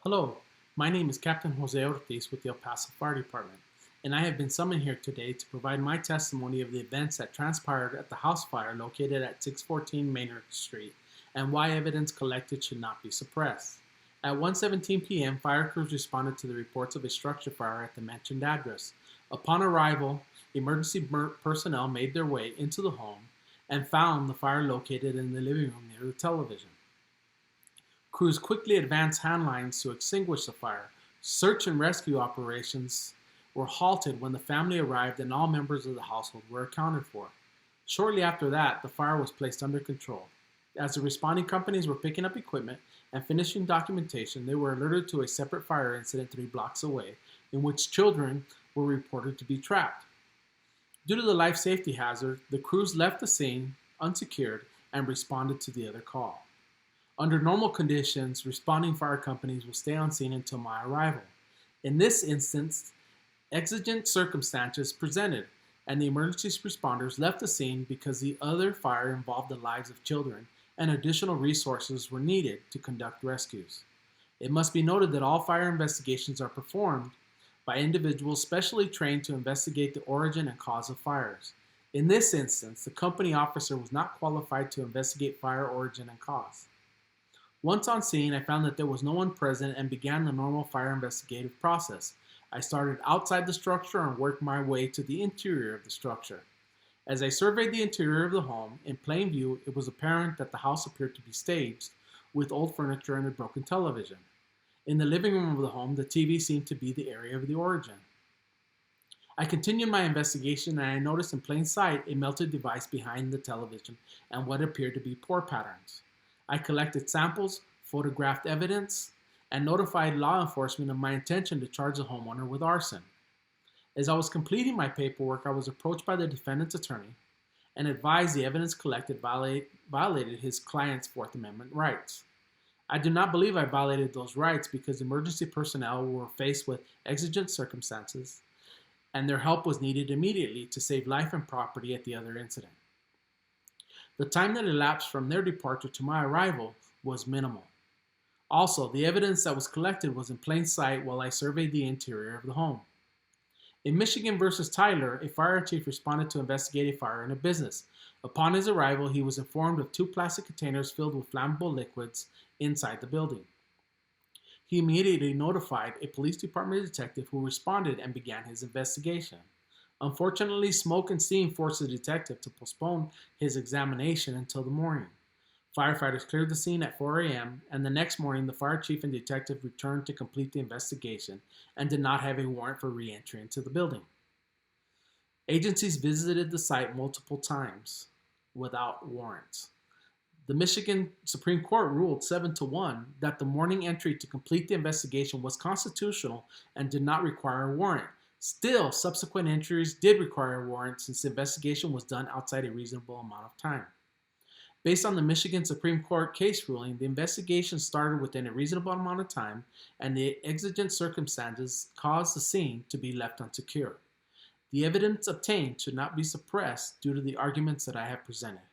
Hello, my name is Captain Jose Ortiz with the El Paso Fire Department, and I have been summoned here today to provide my testimony of the events that transpired at the house fire located at 614 Maynard Street and why evidence collected should not be suppressed. At 1:17 p.m., fire crews responded to the reports of a structure fire at the mentioned address. Upon arrival, emergency personnel made their way into the home and found the fire located in the living room near the television. Crews quickly advanced hand lines to extinguish the fire. Search and rescue operations were halted when the family arrived and all members of the household were accounted for. Shortly after that, the fire was placed under control. As the responding companies were picking up equipment and finishing documentation, they were alerted to a separate fire incident 3 blocks away, in which children were reported to be trapped. Due to the life safety hazard, the crews left the scene unsecured and responded to the other call. Under normal conditions, responding fire companies will stay on scene until my arrival. In this instance, exigent circumstances presented, and the emergency responders left the scene because the other fire involved the lives of children, and additional resources were needed to conduct rescues. It must be noted that all fire investigations are performed by individuals specially trained to investigate the origin and cause of fires. In this instance, the company officer was not qualified to investigate fire origin and cause. Once on scene, I found that there was no one present and began the normal fire investigative process. I started outside the structure and worked my way to the interior of the structure. As I surveyed the interior of the home, in plain view, it was apparent that the house appeared to be staged, with old furniture and a broken television. In the living room of the home, the TV seemed to be the area of the origin. I continued my investigation and I noticed in plain sight a melted device behind the television and what appeared to be pour patterns. I collected samples, photographed evidence, and notified law enforcement of my intention to charge the homeowner with arson. As I was completing my paperwork, I was approached by the defendant's attorney and advised the evidence collected violated his client's Fourth Amendment rights. I do not believe I violated those rights because emergency personnel were faced with exigent circumstances and their help was needed immediately to save life and property at the other incident. The time that elapsed from their departure to my arrival was minimal. Also, the evidence that was collected was in plain sight while I surveyed the interior of the home. In Michigan versus Tyler, a fire chief responded to investigate a fire in a business. Upon his arrival, he was informed of 2 plastic containers filled with flammable liquids inside the building. He immediately notified a police department detective who responded and began his investigation. Unfortunately, smoke and steam forced the detective to postpone his examination until the morning. Firefighters cleared the scene at 4 a.m., and the next morning the fire chief and detective returned to complete the investigation and did not have a warrant for re-entry into the building. Agencies visited the site multiple times without warrants. The Michigan Supreme Court ruled 7-1 that the morning entry to complete the investigation was constitutional and did not require a warrant. Still, subsequent entries did require a warrant since the investigation was done outside a reasonable amount of time. Based on the Michigan Supreme Court case ruling, the investigation started within a reasonable amount of time and the exigent circumstances caused the scene to be left unsecured. The evidence obtained should not be suppressed due to the arguments that I have presented.